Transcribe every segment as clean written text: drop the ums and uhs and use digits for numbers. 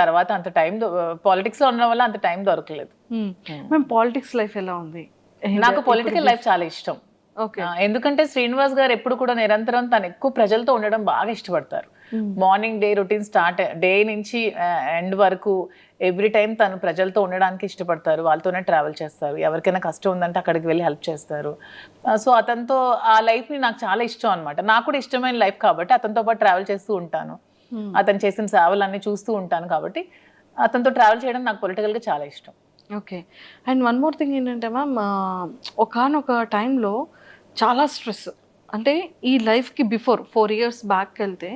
తర్వాత అంత time politics లో ఉండడం వల్ల అంత టైం దొరకలేదు. మేము పాలిటిక్స్ లైఫ్ ఎలా ఉంది? నాకు పొలిటికల్ లైఫ్ చాలా ఇష్టం. ఓకే. ఎందుకంటే శ్రీనివాస్ గారు ఎప్పుడు కూడా నిరంతరం తను ఎక్కువ ప్రజలతో ఉండడం బాగా ఇష్టపడతారు. Morning day routine start day నుంచి ఎండ్ వరకు ఎవ్రీ టైం తను ప్రజలతో ఉండడానికి ఇష్టపడతారు. వాళ్ళతోనే ట్రావెల్ చేస్తారు. ఎవరికైనా కష్టం ఉందంటే అక్కడికి వెళ్ళి హెల్ప్ చేస్తారు. సో అతనితో ఆ లైఫ్ని నాకు చాలా ఇష్టం అనమాట. నాకు కూడా ఇష్టమైన లైఫ్ కాబట్టి అతనితో పాటు ట్రావెల్ చేస్తూ ఉంటాను. అతను చేసిన సేవలన్నీ చూస్తూ ఉంటాను కాబట్టి అతనితో ట్రావెల్ చేయడం నాకు పొలిటికల్గా చాలా ఇష్టం. Okay. And one more thing ఏంటంటే మ్యామ్, ఒకానొక టైంలో చాలా స్ట్రెస్, అంటే ఈ లైఫ్కి బిఫోర్ 4 years బ్యాక్ వెళ్తే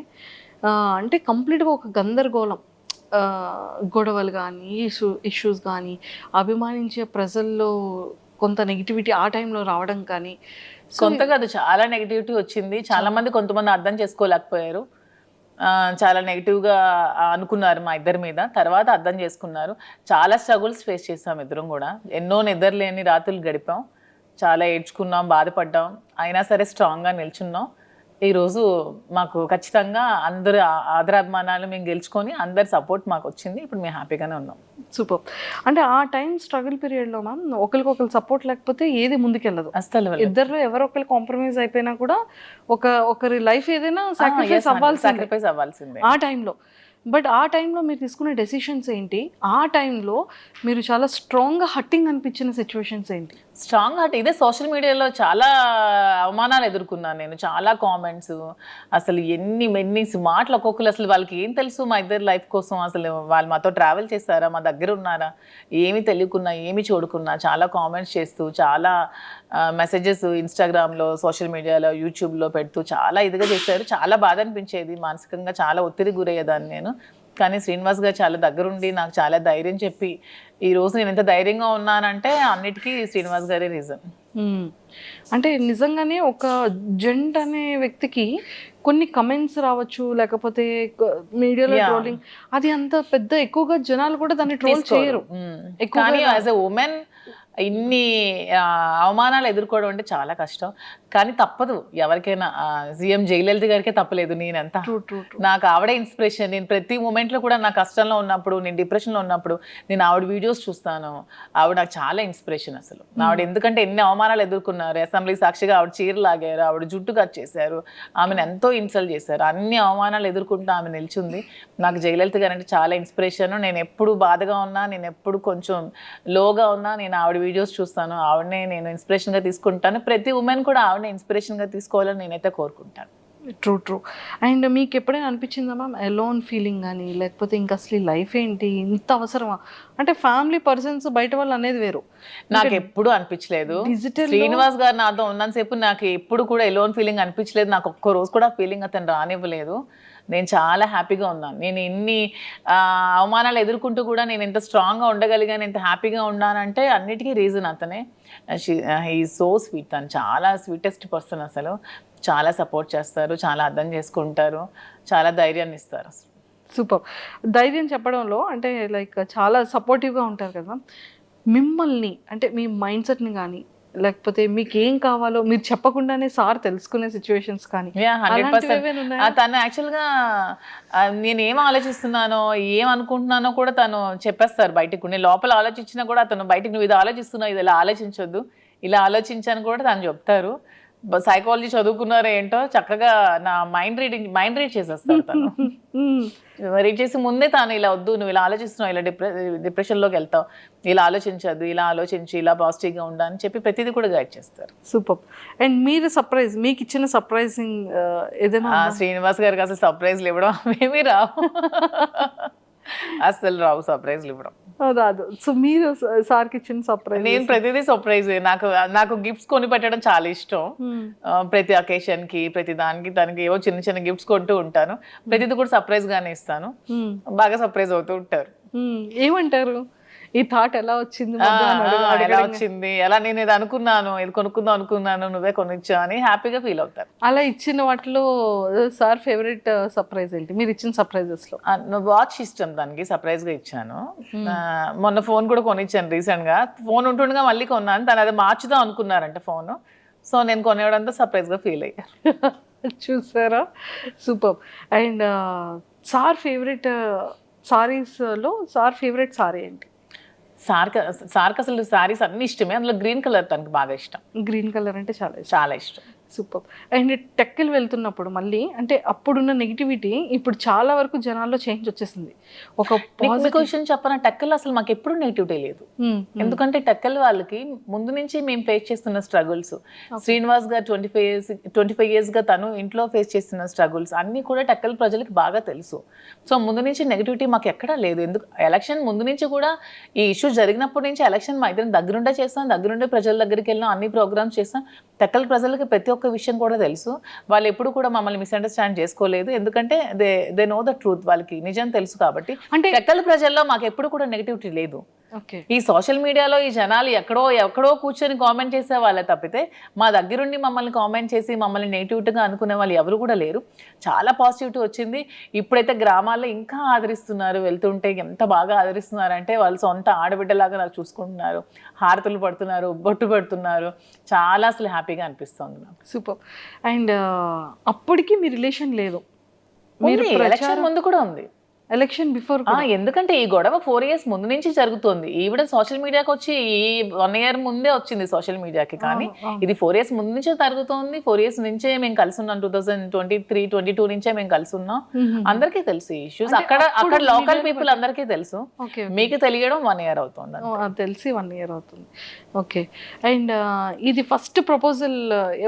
అంటే కంప్లీట్గా ఒక గందరగోళం, గొడవలు కానీ ఇష్యూస్ కానీ, అభిమానించే ప్రజల్లో కొంత నెగిటివిటీ ఆ టైంలో రావడం కానీ. కొంత కాదు, చాలా నెగిటివిటీ వచ్చింది. చాలా మంది కొంతమంది అర్థం చేసుకోలేకపోయారు. చాలా నెగిటివ్గా అనుకున్నారు మా ఇద్దరి మీద. తర్వాత అర్థం చేసుకున్నారు. చాలా స్ట్రగుల్స్ ఫేస్ చేసాం ఇద్దరం కూడా. ఎన్నో నిద్రలేని రాత్రులు గడిపాం. చాలా ఏడ్చుకున్నాం, బాధపడ్డాం. అయినా సరే స్ట్రాంగ్గా నిల్చున్నాం. ఈరోజు మాకు ఖచ్చితంగా అందరు ఆదరాభిమానాలు మేము గెలుచుకొని అందరి సపోర్ట్ మాకు వచ్చింది. ఇప్పుడు మేము హ్యాపీగానే ఉన్నాం. సూపర్. అంటే ఆ టైం స్ట్రగుల్ పీరియడ్లో మ్యామ్ ఒకరికొకరు సపోర్ట్ లేకపోతే ఏది ముందుకెళ్ళదు. అసలు ఇద్దరు ఎవరో ఒకరు కాంప్రమైజ్ అయిపోయినా కూడా ఒకరి లైఫ్ ఏదైనా సాక్రిఫైస్ అవ్వాల్సిందే ఆ టైంలో. బట్ ఆ టైంలో మీరు తీసుకునే డెసిషన్స్ ఏంటి? ఆ టైంలో మీరు చాలా స్ట్రాంగ్గా హట్టింగ్ అనిపించిన సిచ్యువేషన్స్ ఏంటి? స్ట్రాంగ్ హార్ట్ ఇదే. సోషల్ మీడియాలో చాలా అవమానాలు ఎదుర్కొన్నాను నేను. చాలా కామెంట్స్, అసలు ఎన్ని మాటలు ఒక్కొక్కరు. అసలు వాళ్ళకి ఏం తెలుసు మా ఇద్దరు లైఫ్ కోసం? అసలు వాళ్ళు మాతో ట్రావెల్ చేస్తారా, మా దగ్గర ఉన్నారా, ఏమి తెలియకున్నా ఏమి చూడకున్నా చాలా కామెంట్స్ చేస్తూ, చాలా మెసేజెస్ ఇన్స్టాగ్రామ్లో, సోషల్ మీడియాలో, యూట్యూబ్లో పెడుతూ చాలా ఇదిగా చేశారు. చాలా బాధ అనిపించేది. మానసికంగా చాలా ఒత్తిడి గురయ్యేదాన్ని నేను. కానీ శ్రీనివాస్ గారు చాలా దగ్గరుండి నాకు చాలా ధైర్యం చెప్పి ఈరోజు నేను ఎంత ధైర్యంగా ఉన్నానంటే అన్నిటికీ శ్రీనివాస్ గారే రీజన్. అంటే నిజంగానే ఒక జెంట్ అనే వ్యక్తికి కొన్ని కమెంట్స్ రావచ్చు, లేకపోతే మీడియాలో ట్రోలింగ్, అది అంత పెద్ద ఎక్కువగా జనాలు కూడా దాన్ని ట్రోల్ చేయరు. కానీ యాజ్ ఎ ఉమెన్ ఇన్ని అవమానాలు ఎదుర్కోవడం అంటే చాలా కష్టం. కానీ తప్పదు ఎవరికైనా. సీఎం జయలలిత గారికే తప్పలేదు. నేనంతా నాకు ఆవిడే ఇన్స్పిరేషన్. నేను ప్రతి మూమెంట్లో కూడా నా కష్టంలో ఉన్నప్పుడు, నేను డిప్రెషన్లో ఉన్నప్పుడు నేను ఆవిడ వీడియోస్ చూస్తాను. ఆవిడ నాకు చాలా ఇన్స్పిరేషన్ అసలు. ఆవిడ ఎందుకంటే ఎన్ని అవమానాలు ఎదుర్కొన్నారు. అసెంబ్లీ సాక్షిగా ఆవిడ చీర లాగారు, ఆవిడ జుట్టు కట్ చేశారు, ఆమెను ఎంతో ఇన్సల్ట్ చేశారు. అన్ని అవమానాలు ఎదుర్కొంటూ ఆమె నిల్చుంది. నాకు జయలలిత గారు అంటే చాలా ఇన్స్పిరేషన్. నేను ఎప్పుడు బాధగా ఉన్నా, నేను ఎప్పుడు కొంచెం లోగా ఉన్నా నేను ఆవిడ వీడియోస్ చూస్తాను. ఆవిడనే నేను ఇన్స్పిరేషన్గా తీసుకుంటాను. ప్రతి ఉమెన్ కూడా ఆవిడనే ఇన్స్పిరేషన్గా తీసుకోవాలని నేనైతే కోరుకుంటాను. ట్రూ. అండ్ మీకు ఎప్పుడైనా అనిపించిందా మ్యామ్ ఎలోన్ ఫీలింగ్ కానీ, లేకపోతే ఇంకా అసలు లైఫ్ ఏంటి, ఇంత అవసరమా? అంటే ఫ్యామిలీ పర్సన్స్ బయట వాళ్ళు అనేది వేరు. నాకు ఎప్పుడు అనిపించలేదు. శ్రీనివాస్ గారు నాతో ఉన్నంతసేపు నాకు ఎప్పుడు కూడా ఎలోన్ ఫీలింగ్ అనిపించలేదు. నాకు ఒక్క రోజు కూడా ఫీలింగ్ అతను రానివ్వలేదు. నేను చాలా హ్యాపీగా ఉన్నాను. నేను ఎన్ని అవమానాలు ఎదుర్కొంటూ కూడా నేను ఎంత స్ట్రాంగ్గా ఉండగలిగాను, ఎంత హ్యాపీగా ఉన్నానంటే అన్నిటికీ రీజన్ అతనే. He so sweet. తను చాలా స్వీటెస్ట్ పర్సన్. అసలు చాలా సపోర్ట్ చేస్తారు, చాలా అర్థం చేసుకుంటారు, చాలా ధైర్యాన్ని ఇస్తారు. సూపర్. ధైర్యం చెప్పడంలో అంటే లైక్ చాలా సపోర్టివ్గా ఉంటారు కదా. మిమ్మల్ని అంటే మీ మైండ్ సెట్ని కానీ, లేకపోతే మీకు ఏం కావాలో మీరు చెప్పకుండానే సార్ తెలుసుకునే సిచ్యువేషన్స్ కానీ? 100%. తను యాక్చువల్గా నేను ఏం ఆలోచిస్తున్నానో, ఏం అనుకుంటున్నానో కూడా తను చెప్పేస్తారు బయటకు. నేను లోపల ఆలోచించినా కూడా అతను బయటకు నువ్వు ఇది ఆలోచిస్తున్నావు, ఇది ఇలా ఆలోచించొద్దు, ఇలా ఆలోచించాను కూడా తను చెప్తారు. సైకాలజీ చదువుకున్నారో ఏంటో చక్కగా నా మైండ్ రీడ్ చేసేస్తారు తను. రీడ్ చేసి ముందే తాను ఇలా వద్దు, నువ్వు ఇలా ఆలోచిస్తున్నావు, ఇలా డిప్రెషన్లోకి వెళ్తావు, ఇలా ఆలోచించద్దు, ఇలా ఆలోచించి ఇలా పాజిటివ్గా ఉండా అని చెప్పి ప్రతిదీ కూడా గైడ్ చేస్తారు. సూపర్. అండ్ మీరు సర్ప్రైజ్, మీకు ఇచ్చిన సర్ప్రైజింగ్ ఏదైనా? శ్రీనివాస్ గారికి అసలు సర్ప్రైజ్లు ఇవ్వడం ఏమీ రావు. అసలు రావు సర్ప్రైజ్లు ఇవ్వడం రాదు. సో మీరు సార్కి ఇచ్చిన సర్ప్రైజ్? నేను ప్రతిదీ సర్ప్రైజ్. నాకు గిఫ్ట్స్ కొని పెట్టడం చాలా ఇష్టం. ప్రతి అకేషన్కి, ప్రతి దానికి తనకి ఏవో చిన్న చిన్న గిఫ్ట్స్ కొంటూ ఉంటాను. ప్రతిదీ కూడా సర్ప్రైజ్ గానే ఇస్తాను. బాగా సర్ప్రైజ్ అవుతూ ఉంటారు. ఏమంటారు? ఈ థాట్ ఎలా వచ్చింది, ఎలా వచ్చింది, ఎలా నేను ఇది అనుకున్నాను, ఇది కొనుక్కుందాం అనుకున్నాను, నువ్వే కొనిచ్చా అని హ్యాపీగా ఫీల్ అవుతారు. అలా ఇచ్చిన వాటిలో సార్ ఫేవరెట్ సర్ప్రైజ్ ఏంటి మీరు ఇచ్చిన సర్ప్రైజెస్ లో? వాచ్ ఇష్టం దానికి, సర్ప్రైజ్ గా ఇచ్చాను. మొన్న ఫోన్ కూడా కొనిచ్చాను రీసెంట్ గా. ఫోన్ ఉంటుండగా మళ్ళీ కొన్నాను. తను అది మార్చుదాం అనుకున్నారంట ఫోన్. సో నేను కొనేవడంతో సర్ప్రైజ్ గా ఫీల్ అయ్యారు. చూసారా? సూపర్. అండ్ సార్ ఫేవరెట్ సారీస్లో సార్ ఫేవరెట్ సారీ ఏంటి? సార్కి అసలు సారీస్ అన్ని ఇష్టమే, అందులో గ్రీన్ కలర్ తనకి బాగా ఇష్టం. గ్రీన్ కలర్ అంటే చాలా ఇష్టం. చాలా ఇష్టం. సూపర్. అండ్ టెక్కలు వెళ్తున్నప్పుడు మళ్ళీ అంటే అప్పుడున్న నెగిటివిటీ ఇప్పుడు చాలా వరకు జనాల్లో చేంజ్ వచ్చేసింది. ఒక క్వశ్చన్ చెప్పన, టెక్కల్ అసలు మాకు ఎప్పుడు నెగిటివిటీ లేదు. ఎందుకంటే టెక్కల్ వాళ్ళకి ముందు నుంచి మేము ఫేస్ చేస్తున్న స్ట్రగుల్స్, శ్రీనివాస్ గారు 25 years గా తను ఇంట్లో ఫేస్ చేస్తున్న స్ట్రగుల్స్ అన్ని కూడా టెక్కల్ ప్రజలకి బాగా తెలుసు. సో ముందు నుంచి నెగిటివిటీ మాకు ఎక్కడా లేదు. ఎందుకు ఎలక్షన్ ముందు నుంచి కూడా ఈ ఇష్యూ జరిగినప్పటి నుంచి ఎలక్షన్ మా ఇద్దరం దగ్గరుండే చేస్తాం, దగ్గరుండే ప్రజల దగ్గరికి వెళ్ళాం, అన్ని ప్రోగ్రామ్స్ చేస్తాం. టెక్కల్ ప్రజలకి ప్రతి ఒక్క విషయం కూడా తెలుసు. వాళ్ళు ఎప్పుడు కూడా మమ్మల్ని మిస్అండర్స్టాండ్ చేసుకోలేదు, ఎందుకంటే దే నో ద ట్రూత్, వాళ్ళకి నిజం తెలుసు కాబట్టి. అంటే టెక్కల్ ప్రజల్లో మాకు ఎప్పుడు కూడా నెగిటివిటీ లేదు. ఈ సోషల్ మీడియాలో ఈ జనాలు ఎక్కడో కూర్చొని కామెంట్ చేసే వాళ్ళే తప్పితే మా దగ్గరుండి మమ్మల్ని కామెంట్ చేసి మమ్మల్ని నెగిటివిటీగా అనుకునే వాళ్ళు ఎవరు కూడా లేరు. చాలా పాజిటివిటీ వచ్చింది. ఇప్పుడైతే గ్రామాల్లో ఇంకా ఆదరిస్తున్నారు, వెళ్తుంటే ఎంత బాగా ఆదరిస్తున్నారంటే వాళ్ళు సొంత ఆడబిడ్డలాగా నాకు చూసుకుంటున్నారు, హారతులు పడుతున్నారు, బొట్టు పెడుతున్నారు. చాలా అసలు హ్యాపీగా అనిపిస్తుంది నాకు. సూపర్. అండ్ అప్పటికి మీ రిలేషన్ లేదు, మీరు ఎలక్షన్ ముందు కూడా ఉంది, ఎలక్షన్ బిఫోర్. ఎందుకంటే ఈ గొడవ 4 years ముందు నుంచి జరుగుతుంది. ఈవిడ సోషల్ మీడియాకి వచ్చి ఈ 1 year ముందే వచ్చింది సోషల్ మీడియాకి, కానీ ఇది 4 years ముందు నుంచే జరుగుతుంది. 4 years నుంచే మేము కలిసి ఉన్నాం, 2023-22 నుంచే మేము కలిసి ఉన్నాం. అందరికీ తెలుసు ఈ ఇష్యూస్, అక్కడ లోకల్ పీపుల్ అందరికీ తెలుసు. మీకు తెలియడం 1 year అవుతుంది, తెలిసి 1 year అవుతుంది. ఓకే. అండ్ ఇది ఫస్ట్ ప్రపోజల్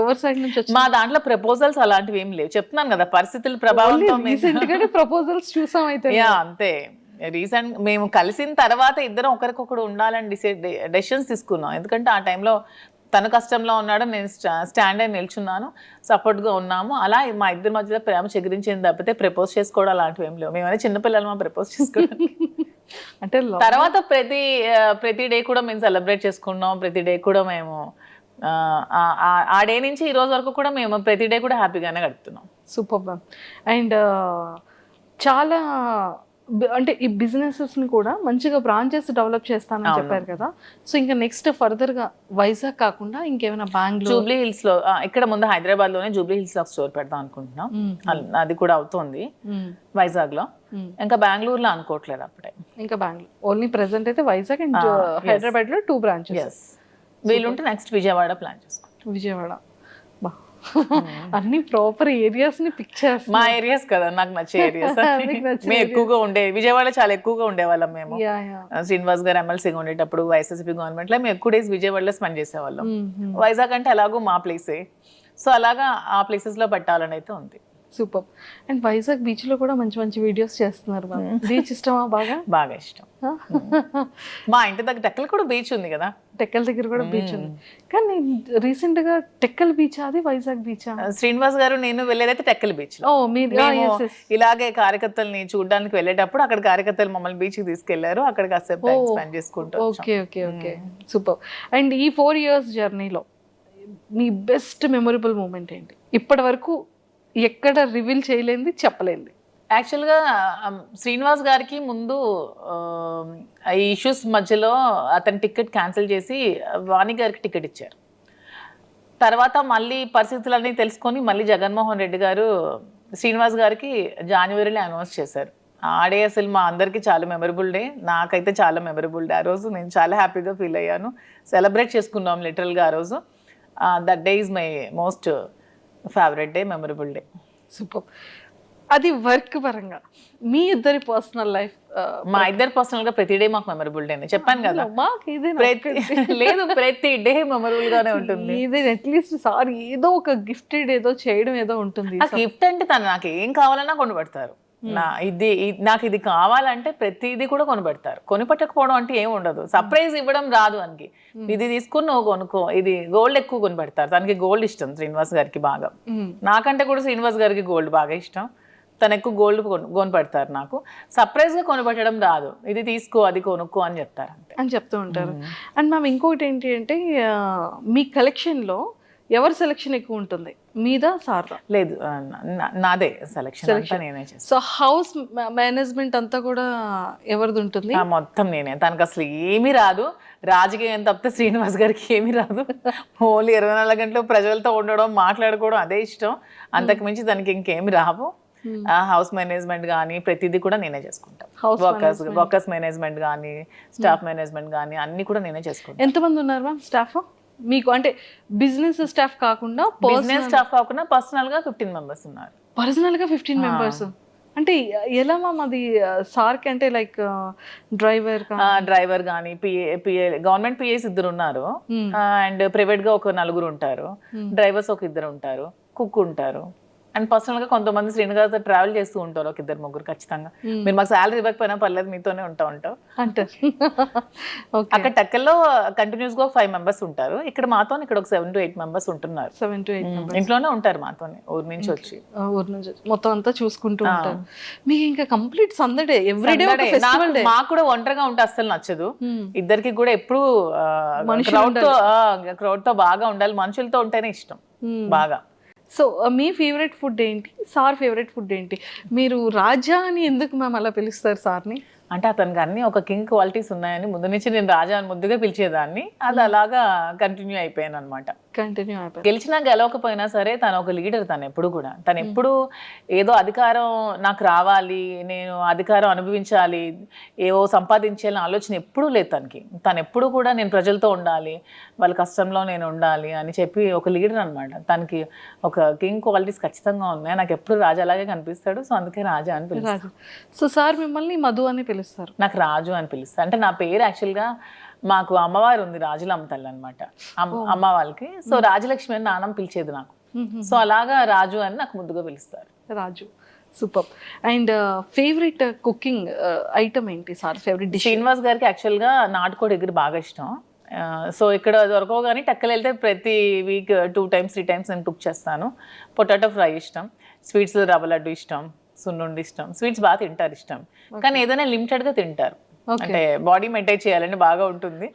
ఎవరి సైడ్ నుంచి వచ్చింది? మా దాంట్లో ప్రపోజల్స్ అలాంటివి ఏం లేవు, చెప్తున్నాను కదా పరిస్థితుల ప్రభావంతో ప్రపోజల్స్ చూసాం. అయితే అంతే, రీసెంట్ మేము కలిసిన తర్వాత ఇద్దరం ఒకరికొకరు ఉండాలని డెసిషన్స్ తీసుకున్నాం. ఎందుకంటే ఆ టైంలో తను కష్టంలో ఉన్నాడు, నేను స్టాండ్ అయి నిల్చున్నాను, సపోర్ట్గా ఉన్నాము. అలా మా ఇద్దరి మధ్యలో ప్రేమ చిగురించింది తప్పితే ప్రపోజ్ చేసుకోవడం అలాంటివి ఏం లేవు. మేమైనా చిన్నపిల్లలు మా ప్రపోజ్ చేసుకోవడం అంటే తర్వాత ప్రతి డే కూడా మేము సెలబ్రేట్ చేసుకున్నాం. ప్రతి డే కూడా మేము ఆ డే నుంచి ఈ రోజు వరకు కూడా మేము ప్రతి డే కూడా హ్యాపీగానే గడుపుతున్నాం. Super ma'am. అండ్ చాలా అంటే ఈ బిజినెసెస్ని కూడా మంచిగా బ్రాంచెస్ డెవలప్ చేస్తానని చెప్పారు కదా. సో ఇంకా నెక్స్ట్ ఫర్దర్గా వైజాగ్ కాకుండా ఇంకేమైనా బెంగళూరు, జూబ్లీ హిల్స్లో, ఇక్కడ ముందు హైదరాబాద్లోనే జూబ్లీ హిల్స్లో స్టోర్ పెడదాం అనుకుంటున్నాం. అది కూడా అవుతుంది వైజాగ్లో. ఇంకా బెంగళూరులో అనుకోవట్లేదు అప్పుడే. ఇంకా బెంగళూరు ఓన్లీ ప్రెసెంట్ అయితే వైజాగ్ అండ్ హైదరాబాద్లో 2 branches. వీలుంటే నెక్స్ట్ విజయవాడ ప్లాన్ చేసుకుంటాం. విజయవాడ అన్ని ప్రాపర్ ఏరియాస్ ని పిక్ చేస్తాం. మా ఏరియాస్ కదా నాకు నచ్చే ఏరియాస్. మేము ఎక్కువగా విజయవాడ చాలా ఎక్కువగా ఉండేవాళ్ళం మేము. శ్రీనివాస్ గారు ఎమ్మెల్సీగా ఉండేటప్పుడు వైఎస్ఆర్సీపీ గవర్నమెంట్ లో మేము ఎక్కువ డేస్ విజయవాడలో స్పెండ్ చేసేవాళ్ళం. వైజాగ్ అంటే అలాగూ మా ప్లేసే, సో అలాగా ఆ ప్లేసెస్ లో పెట్టాలని అయితే ఉంది. సూపర్. అండ్ వైజాగ్ బీచ్ లో కూడా మంచి మంచి వీడియోస్ చేస్తున్నారు. బీచ్ ఇష్టమా? బాగా ఇష్టం. మా ఇంటి దగ్గర టెక్కల్ కూడా బీచ్ ఉంది కదా, టెక్కల్ దగ్గర కూడా బీచ్ ఉంది. కానీ రీసెంట్ గా టెక్కల్ బీచ్ అది వైజాగ్ బీచ్? శ్రీనివాస్ గారు నేను వెళ్ళేదైతే టెక్కల్ బీచ్. ఇలాగే కార్యకర్తల్ని చూడడానికి వెళ్ళేటప్పుడు అక్కడ కార్యకర్తలు మమ్మల్ని బీచ్ కి తీసుకెళ్లారు, అక్కడ కాసేపు స్పెండ్ చేసుకుంటాం. ఓకే. సూపర్. అండ్ ఈ 4 years జర్నీలో మీ బెస్ట్ మెమొరబుల్ మూమెంట్ ఏంటి? ఇప్పటి వరకు ఎక్కడ రివీల్ చేయలేంది, చెప్పలేంది? యాక్చువల్గా శ్రీనివాస్ గారికి ముందు ఈ ఇష్యూస్ మధ్యలో అతని టికెట్ క్యాన్సిల్ చేసి వాణి గారికి టికెట్ ఇచ్చారు. తర్వాత మళ్ళీ పరిస్థితులన్నీ తెలుసుకొని మళ్ళీ జగన్మోహన్ రెడ్డి గారు శ్రీనివాస్ గారికి జనవరిలో అనౌన్స్ చేశారు. ఆ డే అసలు మా అందరికీ చాలా మెమరబుల్ డే, నాకైతే చాలా మెమరబుల్ డే. ఆ రోజు నేను చాలా హ్యాపీగా ఫీల్ అయ్యాను, సెలబ్రేట్ చేసుకున్నాం లిటరల్గా ఆ రోజు. That day is my most favourite day, memorable day. Super. అది వర్క్ పరంగా మీ ఇద్దరి పర్సనల్ లైఫ్? మా ఇద్దరు పర్సనల్ గా ప్రతి డే మాకు మెమరబుల్ డే, చెప్పాను కదా. లేదు, ప్రతి డే మెమరబుల్ గానే ఉంటుంది. ఇది అట్లీస్ట్ సార్ ఏదో ఒక గిఫ్టెడ్ ఏదో చేయడం ఏదో ఉంటుంది. గిఫ్ట్ అంటే తను నాకు ఏం కావాలన్నా కొనిపెడతారు. నాకు ఇది కావాలంటే ప్రతిదీ కూడా కొనిపెడతారు. కొనిపెట్టకపోవడం అంటే ఏమి ఉండదు. సర్ప్రైజ్ ఇవ్వడం రాదు అనికి. ఇది తీసుకుని నువ్వు కొనుక్కో, ఇది గోల్డ్ ఎక్కువ కొనిపెడతారు. తనకి గోల్డ్ ఇష్టం శ్రీనివాస్ గారికి బాగా, నాకంటే కూడా శ్రీనివాస్ గారికి గోల్డ్ బాగా ఇష్టం. తను ఎక్కువ గోల్డ్ కొనిపెడతారు. నాకు సర్ప్రైజ్ గా కొనిపెట్టడం రాదు. ఇది తీసుకో, అది కొనుక్కో అని చెప్తారు అని చెప్తూ ఉంటారు. అండ్ మ్యామ్ ఇంకోటి ఏంటి అంటే మీ కలెక్షన్ లో ఎవరి సెలెక్షన్ ఎక్కువ ఉంటుంది, మీదా సార్దా? లేదు, నాదే సెలెక్షన్, నేనే చేస్తాను. సో హౌస్ మేనేజ్మెంట్ అంతా కూడా ఎవరిది ఉంటుంది? మొత్తం నేనే. తనకు అసలు ఏమీ రాదు, రాజకీయం తప్పితే శ్రీనివాస్ గారికి ఏమీ రాదు. ఓన్లీ 24 గంటలు ప్రజలతో ఉండడం, మాట్లాడుకోవడం అదే ఇష్టం. అంతకు మించి తనకి ఇంకేమి రావు. హౌస్ మేనేజ్మెంట్ కానీ ప్రతిదీ కూడా నేనే చేసుకుంటాను. House వర్కర్స్ మేనేజ్మెంట్ కానీ స్టాఫ్ మేనేజ్మెంట్ కానీ అన్ని కూడా నేనే చేసుకుంటాను. ఎంతమంది ఉన్నారు మ్యామ్ స్టాఫ్ మీకు? అంటే బిజినెస్ స్టాఫ్ కాకుండా బిజినెస్ స్టాఫ్ కాకుండా పర్సనల్ గా 15 మెంబర్స్ ఉన్నారు. పర్సనల్ గా 15 మెంబర్స్. అంటే ఎలా మ్యామ్ అది సార్కి అంటే లైక్ డ్రైవర్ డ్రైవర్ కానీ పిఏ గవర్నమెంట్ పిఏస్ 2 ఉన్నారు అండ్ ప్రైవేట్ గా ఒక 4 ఉంటారు, డ్రైవర్స్ ఒక 2 ఉంటారు, కుక్ ఉంటారు అండ్ పర్సనల్ గా కొంతమంది శ్రీనగర్ ట్రావెల్ చేస్తూ ఉంటారు ఒక 2-3 ఖచ్చితంగా. మీరు మాకు శాలరీ ఇవ్వకపోయినా పర్లేదు మీతోనే ఉంటాం అంటారు. అక్కడ టెక్కల్లో కంటిన్యూస్ గా 5 మెంబర్స్ ఉంటారు, ఇక్కడ మాతో ఇక్కడ ఒక 7 to 8 మెంబర్స్ ఉంటున్నారు. 7 to 8 ఇంట్లోనే ఉంటారు మాతోనే ఊరు నుంచి వచ్చి. ఊరు నుంచి మొత్తం అంతా చూసుకుంటూ ఉంటారు. మీకు ఇంకా కంప్లీట్ సందడే ఎవ్రీడే ఒక ఫెస్టివల్ డే. మాకు కూడా ఒంటరిగా ఉంటే అస్సలు నచ్చదు, ఇద్దరికి కూడా ఎప్పుడు క్రౌడ్ తో బాగా ఉండాలి, మనుషులతో ఉంటేనే ఇష్టం బాగా. సో మీ ఫేవరెట్ ఫుడ్ ఏంటి, సార్ ఫేవరెట్ ఫుడ్ ఏంటి? మీరు రాజా అని ఎందుకు మ్యామ్ అలా పిలుస్తారు సార్ని? అంటే అతనికి అన్ని ఒక కింగ్ క్వాలిటీస్ ఉన్నాయని ముందు నుంచి నేను రాజా అని ముద్దుగా పిలిచేదాన్ని, అది అలాగా కంటిన్యూ అయిపోయాను అనమాట. కంటిన్యూ అయిపోయి గెలిచినా గెలవకపోయినా సరే తను ఒక లీడర్. తను ఎప్పుడు కూడా ఎప్పుడు ఏదో అధికారం నాకు రావాలి, నేను అధికారం అనుభవించాలి, ఏవో సంపాదించాలని ఆలోచన ఎప్పుడూ లేదు తనకి. తను ఎప్పుడు కూడా నేను ప్రజలతో ఉండాలి, వాళ్ళ కష్టంలో నేను ఉండాలి అని చెప్పి ఒక లీడర్ అనమాట. తనకి ఒక కింగ్ క్వాలిటీస్ ఖచ్చితంగా ఉన్నాయి. నాకు ఎప్పుడు రాజా అలాగే కనిపిస్తాడు, సో అందుకే రాజా అని పిలుస్తాను. సో సార్ మిమ్మల్ని మధు అని పిలుస్తారు? నాకు రాజు అని పిలుస్తారు. అంటే నా పేరు యాక్చువల్గా మాకు అమ్మవారు ఉంది, రాజులమ్మ తల్లి అనమాట అమ్మ వాళ్ళకి. సో రాజలక్ష్మి అని నాన్నమ్మ పిలిచేది నాకు, సో అలాగా రాజు అని నాకు ముద్దుగా పిలుస్తారు. Raju, super. And favourite cooking item ఏంటి సార్? Favourite dish? శ్రీనివాస్ గారికి యాక్చువల్గా నాటుకోడి ఎగురు బాగా ఇష్టం. సో ఇక్కడ దొరకవు కానీ టెక్కలు వెళ్తే ప్రతి వీక్ 2 times 3 times నేను కుక్ చేస్తాను. పొటాటో ఫ్రై ఇష్టం, స్వీట్స్లో రవ్వ లడ్డు ఇష్టం, సున్నుండి ఇష్టం, స్వీట్స్ బాగా తింటారు ఇష్టం, కానీ ఏదైనా లిమిటెడ్గా తింటారు. అంటే బాడీ మెయింటైన్ చేయాలని బాగా ఉంటుంది.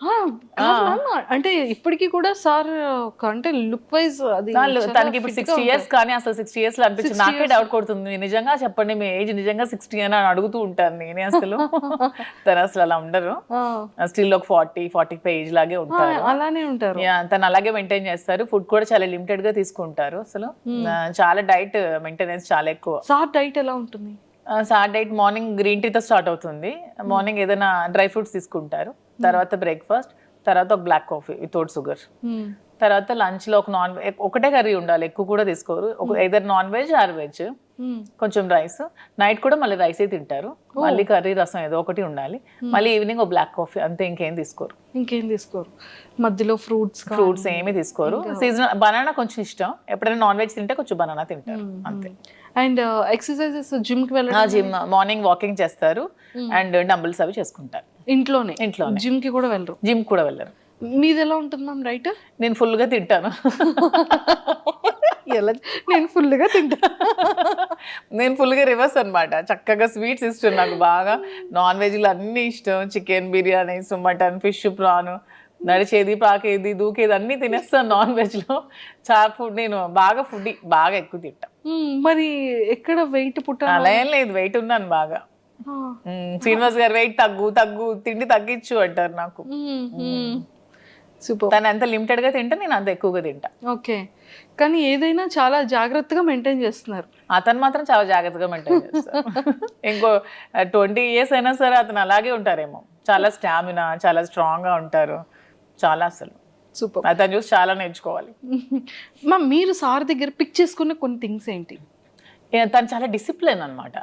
అంటే ఇప్పటికీ కూడా సార్ అంటే లుక్ వైజ్ అది తనకి ఇప్పుడు 60 years, కానీ అసలు 60 years లో అనిపించింది. నాకే డౌట్ కొడుతుంది, నిజంగా చెప్పండి మీ ఏజ్ నిజంగా 60 అని అడుగుతూ ఉంటాను నేనే. అసలు తను అసలు అలా ఉండరు, స్టిల్ ఒక 40-45 ఏజ్ లాగే ఉంటారు. అలానే ఉంటారు. తను అలాగే మెయింటైన్ చేస్తారు. ఫుడ్ కూడా చాలా లిమిటెడ్ గా తీసుకుంటారు. అసలు చాలా డైట్ మెయింటెనెన్స్ చాలా ఎక్కువ. సార్ డైట్ ఎలా ఉంటుంది? సార్ డైట్ మార్నింగ్ గ్రీన్ టీతో స్టార్ట్ అవుతుంది. మార్నింగ్ ఏదైనా డ్రై ఫ్రూట్స్ తీసుకుంటారు, తర్వాత బ్రేక్ఫాస్ట్, తర్వాత ఒక బ్లాక్ కాఫీ వితౌట్ షుగర్, తర్వాత లంచ్ లో ఒకటే కర్రీ ఉండాలి, ఎక్కువ కూడా తీసుకోరు. ఏదైనా నాన్ వెజ్ ఆర్ వెజ్, కొంచెం రైస్. నైట్ కూడా మళ్ళీ రైసే తింటారు, మళ్ళీ కర్రీ రసం ఏదో ఒకటి ఉండాలి, మళ్ళీ ఈవినింగ్ ఒక బ్లాక్ కాఫీ, అంతే. ఇంకేం తీసుకోరు. మధ్యలో ఫ్రూట్స్ ఏమీ తీసుకోరు. సీజనల్ బనానా కొంచెం ఇష్టం, ఎప్పుడైనా నాన్ వెజ్ తింటే కొంచెం బనానా తింటారు, అంతే. అండ్ ఎక్సర్సైజెస్ జిమ్ కి వెళ్ళడం? జిమ్ మార్నింగ్ వాకింగ్ చేస్తారు అండ్ డంబుల్స్ అవి చేసుకుంటారు ఇంట్లోనే. జిమ్ కి కూడా వెళ్ళరు? జిమ్ కూడా వెళ్ళరు. మీది ఎలా ఉంటుంది మ్యామ్ రైట్? నేను ఫుల్ గా తింటాను. నేను ఫుల్గా తింటాను. నేను ఫుల్గా రివర్స్ అనమాట. చక్కగా స్వీట్స్ ఇష్టం నాకు బాగా, నాన్ వెజ్లు అన్నీ ఇష్టం, chicken biryani, mutton, fish, prawn, నడిచేది పాకేది దూకేది అన్నీ తినేస్తాను. నాన్ వెజ్లో చాలా ఫుడ్, నేను బాగా ఫుడ్ బాగా ఎక్కువ తింటా. మరి ఎక్కడ వెయిట్ అలా ఏం లేదు, వెయిట్ ఉన్నాను బాగా. శ్రీనివాస్ గారు వెయిట్ తగ్గు తిండి తగ్గించు అంటారు నాకు. తను ఎంత లిమిటెడ్ గా తింటే నేను అంత ఎక్కువగా తింటా. ఓకే, కానీ ఏదైనా చాలా జాగ్రత్తగా మెయింటైన్ చేస్తున్నారు. అతను మాత్రం చాలా జాగ్రత్తగా మెయింటైన్ చేస్తారు. ఇంకో 20 years అయినా సరే అతను అలాగే ఉంటారేమో. చాలా స్టామినా, చాలా స్ట్రాంగ్ గా ఉంటారు, చాలా అసలు సూపర్. అతను చూసి చాలా నేర్చుకోవాలి. మీరు సార్ దగ్గర పిక్ చేసుకున్న కొన్ని థింగ్స్ ఏంటి? తను చాలా డిసిప్లైన్ అనమాట,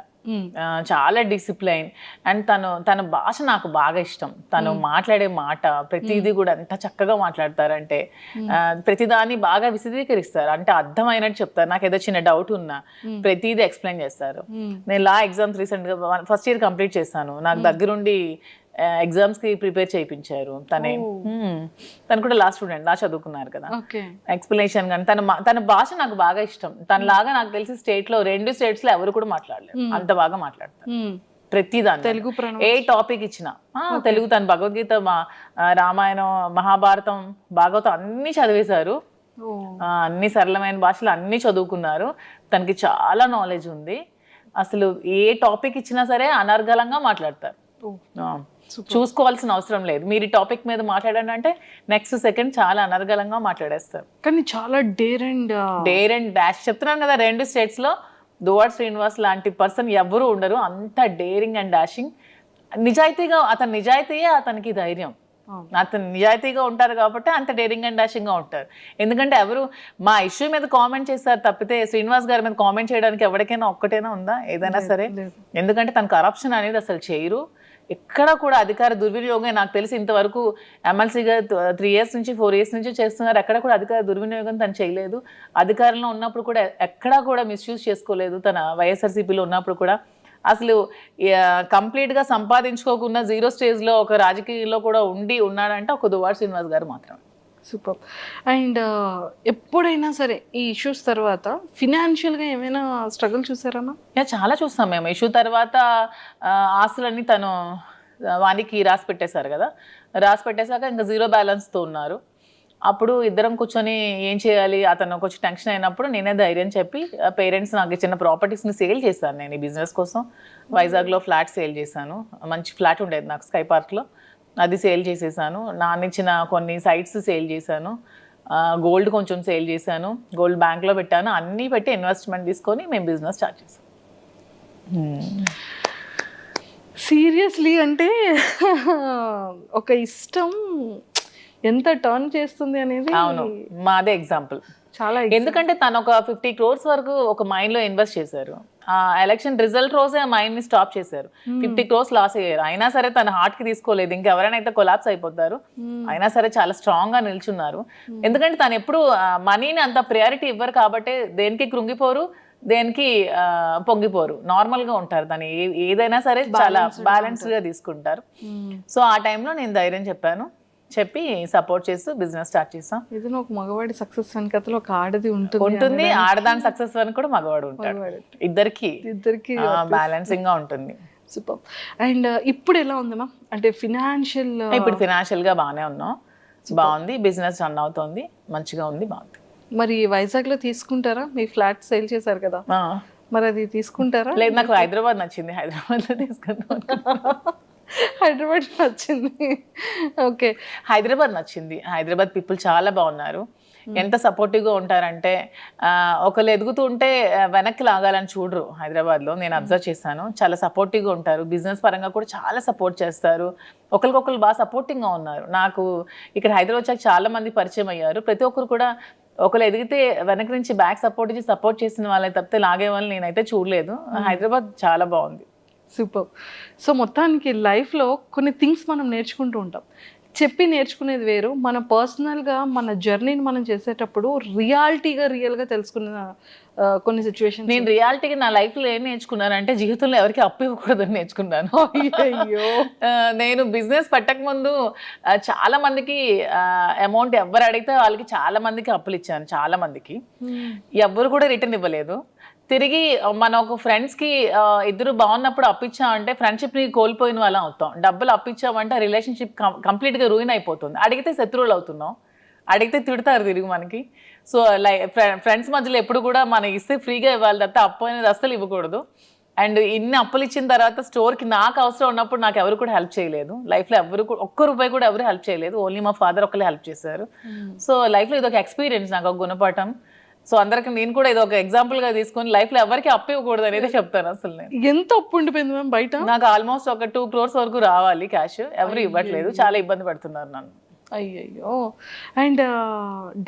చాలా డిసిప్లైన్. అండ్ తన భాష నాకు బాగా ఇష్టం. తను మాట్లాడే మాట ప్రతిదీ కూడా ఎంత చక్కగా మాట్లాడతారంటే, ప్రతిదాన్ని బాగా విశదీకరిస్తారు, అంటే అర్థమైనట్టు చెప్తారు. నాకు ఏదో చిన్న డౌట్ ఉన్నా ప్రతిదీ ఎక్స్ప్లెయిన్ చేస్తారు. నేను లా ఎగ్జామ్స్ రీసెంట్గా ఫస్ట్ ఇయర్ కంప్లీట్ చేశాను. నాకు దగ్గరుండి ఎగ్జామ్స్ కి ప్రిపేర్ చేయించారు. తను కూడా లా స్టూడెంట్, లా చదువుకున్నారు కదా. ఎక్స్ప్లెనేషన్ కానీ తన భాష నాకు బాగా ఇష్టం. తనలాగా నాకు తెలిసి స్టేట్ లో 2 states లో ఎవరు కూడా మాట్లాడలేరు, అంత బాగా మాట్లాడతారు ప్రతిదాన్ని. తెలుగు ఏ టాపిక్ ఇచ్చినా తెలుగు. తను భగవద్గీత, రామాయణం, మహాభారతం, భాగవతం అన్ని చదివేశారు. అన్ని సరళమైన భాషలు అన్ని చదువుకున్నారు. తనకి చాలా నాలెడ్జ్ ఉంది. అసలు ఏ టాపిక్ ఇచ్చినా సరే అనర్గళంగా మాట్లాడతారు. చూసుకోవాల్సిన అవసరం లేదు. మీరు ఈ టాపిక్ మీద మాట్లాడండి అంటే నెక్స్ట్ సెకండ్ చాలా అనర్గళంగా మాట్లాడేస్తారు. కానీ చాలా డేర్ అండ్ డాష్ చెప్తున్నాను కదా. 2 states లో దువ్వాడ శ్రీనివాస్ లాంటి పర్సన్ ఎవరు ఉండరు, అంత డేరింగ్ అండ్ డాషింగ్. నిజాయితీయే అతనికి ధైర్యం. అతను నిజాయితీగా ఉంటారు కాబట్టి అంత డేరింగ్ అండ్ డాషింగ్గా ఉంటారు. ఎందుకంటే ఎవరు మా ఇష్యూ మీద కామెంట్ చేస్తారు తప్పితే శ్రీనివాస్ గారి మీద కామెంట్ చేయడానికి ఎవరికైనా ఒక్కటైనా ఉందా ఏదైనా సరే? ఎందుకంటే తను కరప్షన్ అనేది అసలు చేయరు. ఎక్కడ కూడా అధికార దుర్వినియోగం నాకు తెలిసి ఇంతవరకు ఎమ్మెల్సీగా 3 years నుంచి 4 years నుంచి చేస్తున్నారు. ఎక్కడ కూడా అధికార దుర్వినియోగం తను చేయలేదు. అధికారంలో ఉన్నప్పుడు కూడా ఎక్కడా కూడా మిస్యూజ్ చేసుకోలేదు. తన వైఎస్ఆర్సీపీలో ఉన్నప్పుడు కూడా అసలు కంప్లీట్గా సంపాదించుకోకుండా 0 స్టేజ్లో ఒక రాజకీయాల్లో కూడా ఉన్నాడంటే ఒక దువ్వాడ శ్రీనివాస్ గారు మాత్రమే. సూపర్. అండ్ ఎప్పుడైనా సరే ఈ ఇష్యూస్ తర్వాత ఫినాన్షియల్గా ఏమైనా స్ట్రగుల్ చూసారమ్మా? చాలా చూస్తాం మేము. ఇష్యూ తర్వాత ఆస్తులన్నీ తను వానికి రాసి పెట్టేశారు కదా, రాసి పెట్టేశాక ఇంకా 0 బ్యాలెన్స్తో ఉన్నారు. అప్పుడు ఇద్దరం కూర్చొని ఏం చేయాలి, అతను కొంచెం టెన్షన్ అయినప్పుడు నేనే ధైర్యం చెప్పి పేరెంట్స్ నాకు ఇచ్చిన ప్రాపర్టీస్ని సేల్ చేశాను. నేను ఈ బిజినెస్ కోసం వైజాగ్లో ఫ్లాట్ సేల్ చేశాను. మంచి ఫ్లాట్ ఉండేది నాకు స్కై పార్క్లో, అది సేల్ చేసేసాను. నాన్నిచ్చిన కొన్ని సైట్స్ సేల్ చేశాను. గోల్డ్ కొంచెం సేల్ చేశాను, గోల్డ్ బ్యాంక్లో పెట్టాను. అన్నీ పెట్టి ఇన్వెస్ట్మెంట్ తీసుకొని మేము బిజినెస్ స్టార్ట్ చేసాం. సీరియస్లీ అంటే ఒక ఇష్టం ఎంత టర్న్ చేస్తుంది అనేది అవును, మాదే ఎగ్జాంపుల్. చాలా ఎందుకంటే తను ఒక 50 crores వరకు ఒక మైండ్లో ఇన్వెస్ట్ చేశారు. ఆ ఎలక్షన్ రిజల్ట్ రోజే ఆ మైండ్ని స్టాప్ చేశారు. 50 crores లాస్ అయ్యారు. అయినా సరే తన హార్ట్కి తీసుకోలేదు. ఇంకెవరైనా అయితే కొలాప్స్ అయిపోతారు. అయినా సరే చాలా స్ట్రాంగ్గా నిల్చున్నారు. ఎందుకంటే తను ఎప్పుడు మనీని అంత ప్రయారిటీ ఇవ్వరు కాబట్టి దేనికి కృంగిపోరు, దేనికి పొంగిపోరు, నార్మల్గా ఉంటారు. తను ఏదైనా సరే చాలా బ్యాలెన్స్డ్గా తీసుకుంటారు. సో ఆ టైంలో నేను ధైర్యం చెప్పి సపోర్ట్ చేస్తూ బిజినెస్ స్టార్ట్ చేసాం. ఏదైనా ఒక మగవాడి సక్సెస్ వెనకతలో ఒక ఆడది ఉంటుంది. ఆడదాని సక్సెస్ అని కూడా మగవాడు ఉంటాడు. ఇద్దరికి బ్యాలెన్సింగ్ గా ఉంటుంది. సూపర్. అండ్ ఇప్పుడు ఎలా ఉంది మ్యామ్, అంటే ఇప్పుడు ఫినాన్షియల్ గా బాగానే ఉన్నాం, బాగుంది. బిజినెస్ రన్ అవుతుంది, మంచిగా ఉంది, బాగుంది. మరి వైజాగ్ లో తీసుకుంటారా? మీ ఫ్లాట్ సేల్ చేశారు కదా, మరి అది తీసుకుంటారా? లేదు, నాకు హైదరాబాద్ నచ్చింది, హైదరాబాద్ లో తీసుకుంటాం. హైదరాబాద్ నచ్చింది. ఓకే, హైదరాబాద్ నచ్చింది. హైదరాబాద్ పీపుల్ చాలా బాగున్నారు. ఎంత సపోర్టివ్గా ఉంటారంటే ఒకళ్ళు ఎదుగుతూ ఉంటే వెనక్కి లాగాలని చూడరు. హైదరాబాద్లో నేను అబ్జర్వ్ చేశాను, చాలా సపోర్టివ్గా ఉంటారు. బిజినెస్ పరంగా కూడా చాలా సపోర్ట్ చేస్తారు. ఒకరికొకరు బాగా సపోర్టింగ్గా ఉన్నారు. నాకు ఇక్కడ హైదరాబాద్ వచ్చాక చాలా మంది పరిచయం అయ్యారు. ప్రతి ఒక్కరు కూడా ఒకరు ఎదిగితే వెనక నుంచి బ్యాక్ సపోర్ట్ చేసిన వాళ్ళని తప్పితే లాగే వాళ్ళని నేనైతే చూడలేదు. హైదరాబాద్ చాలా బాగుంది. సూపర్. సో మొత్తానికి లైఫ్లో కొన్ని థింగ్స్ మనం నేర్చుకుంటూ ఉంటాం. చెప్పి నేర్చుకునేది వేరు, మన పర్సనల్గా మన జర్నీని మనం చేసేటప్పుడు రియల్గా తెలుసుకున్న కొన్ని సిచ్యువేషన్. నేను రియాలిటీగా నా లైఫ్లో ఏం నేర్చుకున్నానంటే జీవితంలో ఎవరికి అప్పు ఇవ్వకూడదని నేర్చుకున్నాను. అయ్యో, నేను బిజినెస్ పెట్టక ముందు చాలా మందికి అమౌంట్ ఎవరు అడిగితే వాళ్ళకి చాలా మందికి అప్పులు ఇచ్చాను. చాలా మందికి ఎవ్వరు కూడా రిటర్న్ ఇవ్వలేదు. తిరిగి మన ఒక ఫ్రెండ్స్కి ఇద్దరు బాగున్నప్పుడు అప్పిచ్చామంటే ఫ్రెండ్షిప్ని కోల్పోయిన వాళ్ళం అవుతాం. డబ్బులు అప్పిచ్చామంటే రిలేషన్షిప్ కంప్లీట్గా రూయిన్ అయిపోతుంది. అడిగితే శత్రువులు అవుతున్నాం, అడిగితే తిడతారు తిరిగి మనకి. సో ఫ్రెండ్స్ మధ్యలో ఎప్పుడు కూడా మనం ఇస్తే ఫ్రీగా ఇవ్వాలి తప్ప అప్పు అనేది అస్సలు ఇవ్వకూడదు. అండ్ ఇన్ని అప్పులు ఇచ్చిన తర్వాత స్టోర్కి నాకు అవసరం ఉన్నప్పుడు నాకు ఎవరు కూడా హెల్ప్ చేయలేదు. లైఫ్లో ఎవరు కూడా ₹1 కూడా ఎవరు హెల్ప్ చేయలేదు. ఓన్లీ మా ఫాదర్ ఒకళ్ళే హెల్ప్ చేశారు. సో లైఫ్లో ఇది ఒక ఎక్స్పీరియన్స్, నాకు ఒక గుణపాఠం. సో అందరికి నేను కూడా ఇది ఒక ఎగ్జాంపుల్ గా తీసుకొని లైఫ్ లో ఎవరికి అప్పు ఇవ్వకూడదు అనేది చెప్తాను. అసలు నేను ఎంత అప్పు ఉండిపోయింది మ్యామ్ బయట? నాకు ఆల్మోస్ట్ ఒక 2 crores వరకు రావాలి క్యాష్, ఎవరు ఇవ్వట్లేదు, చాలా ఇబ్బంది పడుతున్నారు నన్ను. అయ్యయ్యో. అండ్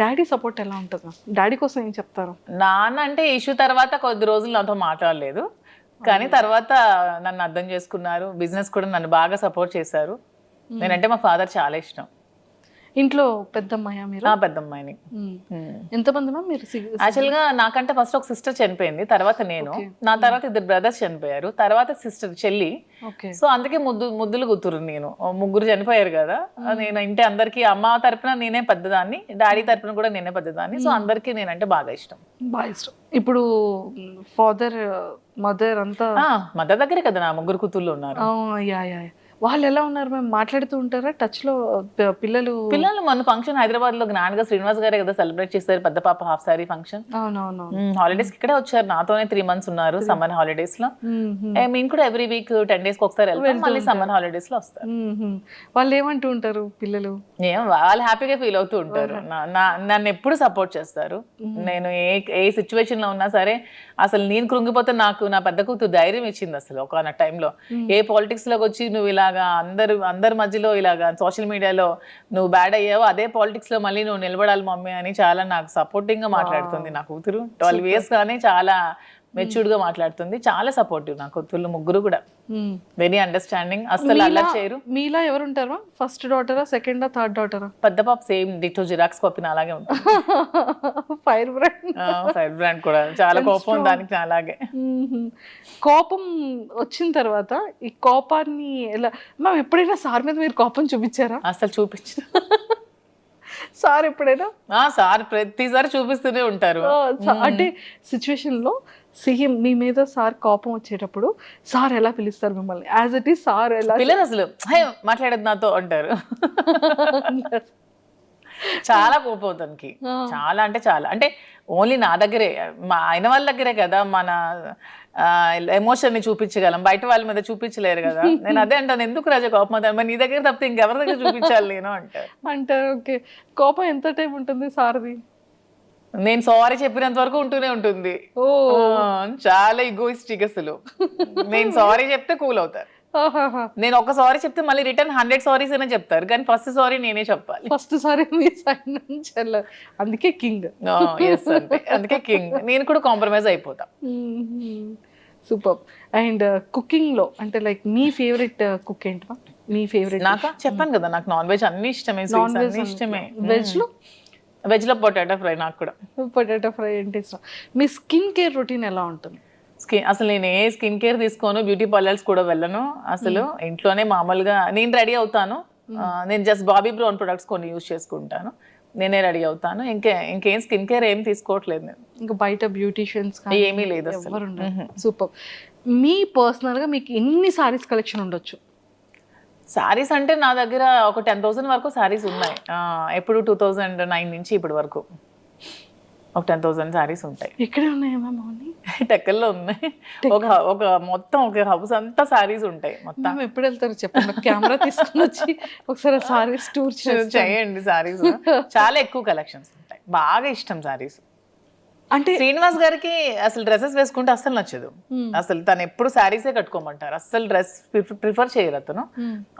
డాడీ సపోర్ట్ ఎలా ఉంటుంది మ్యామ్? డాడీ కోసం ఏం చెప్తారు? నాన్న అంటే ఇష్యూ తర్వాత కొద్ది రోజులు నాతో మాట్లాడలేదు, కానీ తర్వాత నన్ను అర్థం చేసుకున్నారు. బిజినెస్ కూడా నన్ను బాగా సపోర్ట్ చేశారు. నేనంటే మా ఫాదర్ చాలా ఇష్టం. ఇంట్లో పెద్దమ్మాయా మీరు? పెద్దమ్మాయిని. ఎంతమంది మ్యామ్ మీరు? యాక్చువల్గా నాకంటే ఫస్ట్ ఒక సిస్టర్ చనిపోయింది, తర్వాత నేను, నా తర్వాత 2 brothers చనిపోయారు, తర్వాత సిస్టర్ చెల్లి. సో అందుకే ముద్దులు కూతురు నేను. 3 చనిపోయారు కదా, నేను ఇంటి అందరికి అమ్మ తరపున నేనే పెద్దదాన్ని, డాడీ తరపున కూడా నేనే పెద్దదాన్ని. సో అందరికి నేనంటే బాగా ఇష్టం. ఇప్పుడు ఫాదర్ మదర్ అంతా మదర్ దగ్గరే కదా నా 3 కూతుర్లు ఉన్నారు. వాళ్ళు ఎలా ఉన్నారు మ్యామ్? మాట్లాడుతూ ఉంటారా టచ్లో? పిల్లలు మన ఫంక్షన్ హైదరాబాద్ లో గ్రాండ్ గా శ్రీనివాస్ గారే కదా సెలబ్రేట్ చేశారు, పెద్ద పాప హాఫ్ సారీ ఫంక్షన్. అవునవును. హాలిడేస్ ఇక్కడే వచ్చారు, నాతోనే 3 months ఉన్నారు సమ్మర్ హాలిడేస్ లో. మేము కూడా ఎవ్రీ వీక్ 10 days కి ఒకసారి వెళ్తాం, మళ్ళీ సమ్మర్ హాలిడేస్ లో వస్తారు. వాళ్ళు ఏమంటూ ఉంటారు పిల్లలు? ఏం వాళ్ళు హ్యాపీగా ఫీల్ అవుతూ ఉంటారు. నన్ను ఎప్పుడు సపోర్ట్ చేస్తారు. నేను ఏ సిచ్యువేషన్ లో ఉన్నా సరే, అసలు నేను కృంగిపోతే నాకు నా పెద్ద కూతురు ధైర్యం ఇచ్చింది అసలు ఒక టైంలో. ఏ పాలిటిక్స్ లోకి వచ్చి నువ్వు ఇలాగా అందరి మధ్యలో ఇలాగా సోషల్ మీడియాలో నువ్వు బ్యాడ్ అయ్యావు, అదే పాలిటిక్స్ లో మళ్ళీ నువ్వు నిలబడాలి మమ్మీ అని చాలా నాకు సపోర్టింగ్ గా మాట్లాడుతుంది నా కూతురు. 12 years గానే చాలా మెచ్యూర్డ్ గా మాట్లాడుతుంది, చాలా సపోర్టివ్ నా కూతుర్లు ముగ్గురు కూడా. వెరీ అండర్స్టాండింగ్, అసలు అలా చేయరు. మీలా ఎవరు ఉంటారు? ఫస్ట్ డాటరా, సెకండా, థర్డ్ డాటరా? పెద్ద పాప సేమ్ డిటో జిరాక్స్ కాపీ అలాగే ఉంటుంది. Fire brand. ఫైర్ బ్రాండ్ కూడా చాలా కోపం దానికి అలాగే. కోపం వచ్చిన తర్వాత ఈ కోపాన్ని ఎలా మ్యామ్, ఎప్పుడైనా సార్ మీద మీరు కోపం చూపించారా? అసలు చూపించు. సార్ ఎప్పుడైనా? సార్ ప్రతిసారి చూపిస్తూనే ఉంటారు. అంటే సిచ్యువేషన్ లో సీఎం మీ మీద సార్ కోపం వచ్చేటప్పుడు సార్ ఎలా పిలుస్తారు మిమ్మల్ని? యాజ్ ఇట్ ఈస్ సార్ ఎలా పిల్లలు అసలు మాట్లాడేది నాతో అంటారు. చాలా కోపం తనకి, చాలా అంటే చాలా. అంటే ఓన్లీ నా దగ్గరే, మా ఆయన వాళ్ళ దగ్గరే కదా మన ఎమోషన్ ని చూపించగలం, బయట వాళ్ళ మీద చూపించలేరు కదా. నేను అదే అంటాను, ఎందుకు రాజా కోపం అవుతాను, మరి నీ దగ్గర తప్పితే ఇంకెవరి దగ్గర చూపించాలి నేను అంటారు. ఓకే, కోపం ఎంత టైం ఉంటుంది సార్ది? నేను సారీ చెప్పినంత వరకు ఉంటూనే ఉంటుంది. చాలా ఈగోయిస్టిక్ అసలు. నేను సారీ చెప్తే కూల్ అవుతారు. నేను ఒక సారీ చెప్తే మళ్ళీ రిటర్న్ 100 సారీస్ అనే చెప్తారు, కానీ ఫస్ట్ సారీ నేనే చెప్పాలి. ఫస్ట్ సారీ మీ సైడ్ నుంచి అందుకే కింగ్. అందుకే కింగ్. నేను కూడా కాంప్రమైజ్ అయిపోతా. సూపర్. అండ్ కుకింగ్ లో అంటే లైక్ మీ ఫేవరెట్ కుక్ ఏంటా? మీ ఫేవరెట్? నాకా చెప్పాను కదా, నాకు నాన్ వెజ్ అన్ని ఇష్టమే, అన్ని ఇష్టమే. వెజ్ లో పొటాటో ఫ్రై. నాకు కూడా పొటాటో ఫ్రై అంటే ఇష్టం. మీ స్కిన్ కేర్ రొటీన్ ఎలా ఉంటుంది? అసలు నేను ఏ స్కిన్ కేర్ తీసుకోను, బ్యూటీ పార్లర్స్ కూడా వెళ్ళను అసలు. ఇంట్లోనే మామూలుగా నేను రెడీ అవుతాను. నేను జస్ట్ బాబీ బ్రౌన్ ప్రొడక్ట్స్ కొన్ని యూజ్ చేసుకుంటాను, నేనే రెడీ అవుతాను. ఇంకేం స్కిన్ కేర్ ఏం తీసుకోవట్లేదు నేను. ఇంకా బయట బ్యూటీషియన్స్ ఏమీ లేదు అసలు. సూపర్. మీ పర్సనల్ గా మీకు ఎన్ని సారీస్ కలెక్షన్ ఉండొచ్చు? సారీస్ అంటే నా దగ్గర ఒక 10,000 వరకు సారీస్ ఉన్నాయి. ఎప్పుడు 2009 నుంచి ఇప్పటి వరకు ఒక 10,000 సారీస్ ఉంటాయి. ఎక్కడ ఉన్నాయి మ్యామ్? టెక్కల్లో ఉన్నాయి. ఒక మొత్తం ఒక హౌస్ అంతా సారీస్ ఉంటాయి మొత్తం. ఎప్పుడు వెళ్తారు చెప్పండి, కెమెరా తీసుకుని వచ్చి ఒకసారి సారీస్ టూర్ చేయండి. సారీస్ చాలా ఎక్కువ కలెక్షన్స్ ఉంటాయి, బాగా ఇష్టం సారీస్. అంటే శ్రీనివాస్ గారికి అసలు డ్రెస్సెస్ వేసుకుంటే అస్సలు నచ్చదు. అసలు తను ఎప్పుడు శారీసే కట్టుకోమంటారు, అస్సలు డ్రెస్ ప్రిఫర్ చేయరు అతను.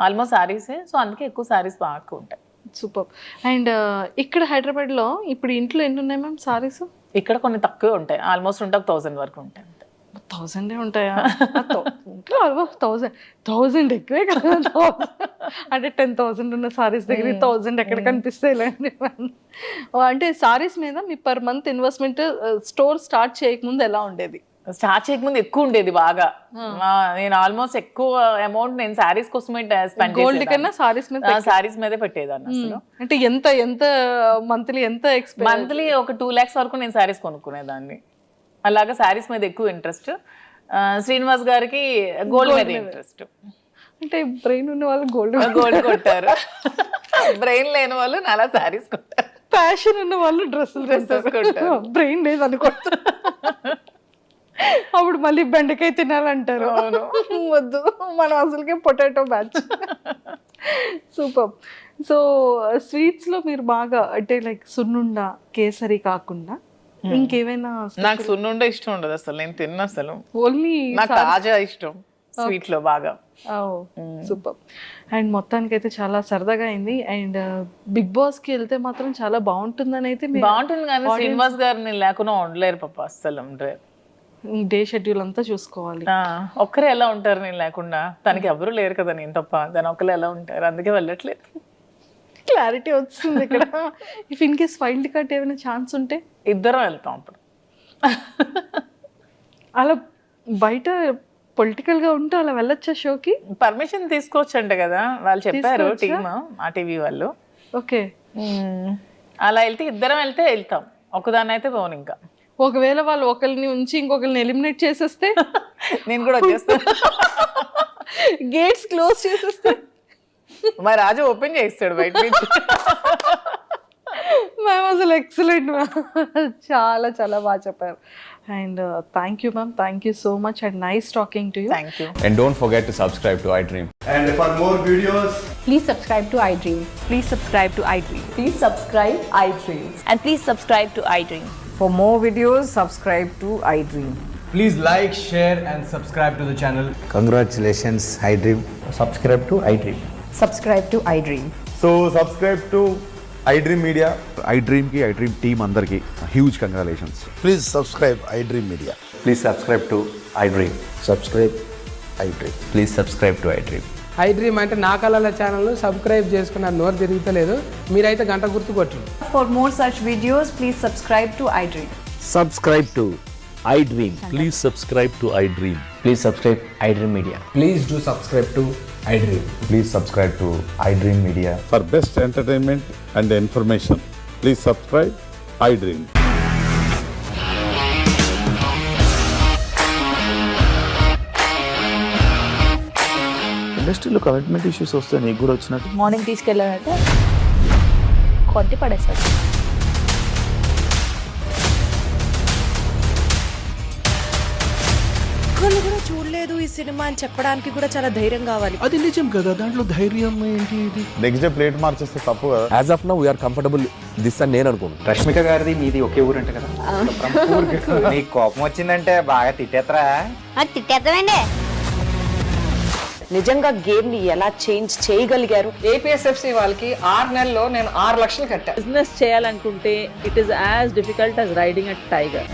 ఆల్మోస్ట్ శారీసే, సో అందుకే ఎక్కువ శారీస్ బాగా ఉంటాయి. సూపర్. అండ్ ఇక్కడ హైదరాబాద్ లో ఇప్పుడు ఇంట్లో ఎన్ని ఉన్నాయి మ్యామ్ సారీస్? ఇక్కడ కొన్ని తక్కువే ఉంటాయి, ఆల్మోస్ట్ ఉంటే 1000 వరకు ఉంటాయి. 1000 ఉంటాయా? 1000 ఎక్కువే కదా. అంటే 10,000 ఉన్న సారీస్ దగ్గర 1000 ఎక్కడ కనిపిస్తాయి? అంటే సారీస్ మీద మీ per month investment store start చేయకముందు ఎలా ఉండేది? స్టార్ట్ చేయకముందు ఎక్కువ ఉండేది బాగా. నేను ఆల్మోస్ట్ ఎక్కువ అమౌంట్ నేను సారీస్ కోసమే స్పెండ్ చేసేదాన్ని. గోల్డ్ కన్నా సారీస్ మీదే పెట్టేదాన్ని అసలు. అంటే ఎంత మంత్లీ మంత్లీ ఒక 2 lakhs వరకు నేను సారీస్ కొనుక్కునేదాన్ని. అలాగా సారీస్ మీద ఎక్కువ ఇంట్రెస్ట్. శ్రీనివాస్ గారికి గోల్డ్ మీద ఇంట్రెస్ట్. అంటే బ్రెయిన్ ఉన్న వాళ్ళు గోల్డ్ కొట్టారు, బ్రెయిన్ లేని వాళ్ళు అలా సారీస్ కొట్టారు. ప్యాషన్ ఉన్న వాళ్ళు డ్రెస్సెస్ కొట్టారు. బ్రెయిన్ లేదు అనుకుంటా. అప్పుడు మళ్ళీ బెండకాయ తినాలంటారు. వద్దు, మనం అసలుకే potato batch. Super. So sweets లో మీరు బాగా అంటే లైక్ సున్నుండ, కేసరి కాకుండా ఇంకేమైనా? నాకు సున్నుండ ఇష్టం ఉండదు అసలు, నేను తిన్నా అసలు. ఓన్లీ నాకు తాజా ఇష్టం స్వీట్ లో బాగా. సూపర్. అండ్ మొత్తానికి అయితే చాలా సరదాగా అయింది. అండ్ బిగ్ బాస్ కి వెళ్తే మాత్రం చాలా బాగుంటుందని అయితే బాగుంటుంది, కానీ శ్రీనివాస్ గారిని లేకుండా ఉండలేరు పాప, అస్సలు ఉండలేరు. డే షెడ్యూల్ అంతా చూసుకోవాలి. ఒక్కరే ఎలా ఉంటారు నేను లేకుండా? తనకి ఎవరు లేరు కదా నేను తప్ప, తను ఒక్కరు ఎలా ఉంటారు, అందుకే వెళ్ళట్లేదు. క్లారిటీ వచ్చింది ఇక్కడ. If in case wild card ఏమైనా ఛాన్స్ ఉంటే ఇద్దరం వెళ్తాం అప్పుడు. అలా బయట పొలిటికల్ గా ఉంటే అలా వెళ్ళొచ్చా షోకి? పర్మిషన్ తీసుకోవచ్చంట కదా వాళ్ళు చెప్పారు, టీమ్ ఆ టీవీ వాళ్ళు. ఓకే, అలా ఇద్దరం వెళ్తే వెళ్తాం, ఒకదాన్ని అయితే పోను. ఇంకా ఒకవేళ వాళ్ళు ఒకరిని ఉంచి ఇంకొకరిని ఎలిమినేట్ చేసేస్తే నేను కూడా వచ్చేస్తాను. గేట్స్ క్లోజ్ చేసేస్తే మా రాజు ఓపెన్ చేస్తాడు బయట నుంచి. మ్యామ్ అసలు ఎక్సలెంట్ మ్యామ్, చాలా చాలా బాగా చెప్పారు. And thank you ma'am, thank you so much and nice talking to you. Thank you. And don't forget to subscribe to iDream. And for more videos, Please subscribe to iDream. Please subscribe to iDream. Please subscribe iDream. And please subscribe to iDream. For more videos, subscribe to iDream. please like, share, and subscribe to the channel. Congratulations, iDream. Subscribe to iDream. Subscribe to iDream. So subscribe to iDream Media. iDream ki iDream team andarki huge congratulations. Please subscribe iDream Media. Please subscribe to iDream. Subscribe iDream. Please subscribe to iDream. iDream అంటే నా కళల channel subscribe చేసుకున్నారు, నోరు తిరుగుతలేదు, మీరైతే గంట గుర్తు కొట్టండి. For more such videos, please subscribe to iDream. Subscribe to iDream. Please subscribe to iDream. Please subscribe iDream Media. Please do subscribe to iDream. Please subscribe to iDream Media. For best entertainment and information, please subscribe iDream. ఇండస్ట్రీలో commitment issues వస్తే నీకు కూడా వచ్చినట్టు. Morning తీసుకెళ్ళాడంటే కొట్టి పడేస్తాడు. ఒక్కళ్ళు కూడా చూడలేదు ఈ సినిమా అని చెప్పడానికి కూడా చాలా ధైర్యం కావాలి. అది నిజం కదా, దాంట్లో ధైర్యం ఏంటి ఇది? నెక్స్ట్ డే ప్లేట్ మార్చేస్తే తప్పు కదా. As of now, we are comfortable this అని నేను అనుకుంటున్నాను. రష్మిక గారిది మీది ఒకే ఊరంట కదా. నీకు కోపం వచ్చిందంటే బాగా తిట్టేత్తరా? తిట్టేద్దామండి. నిజంగా గేమ్ ని ఎలా చేంజ్ చేయగలిగారు? ఏపీఎస్ఎఫ్సి వాళ్ళకి 6 నెలల్లో నేను 6 లక్షలు కట్టా. బిజినెస్ చేయాలనుకుంటే it is as difficult as riding a tiger.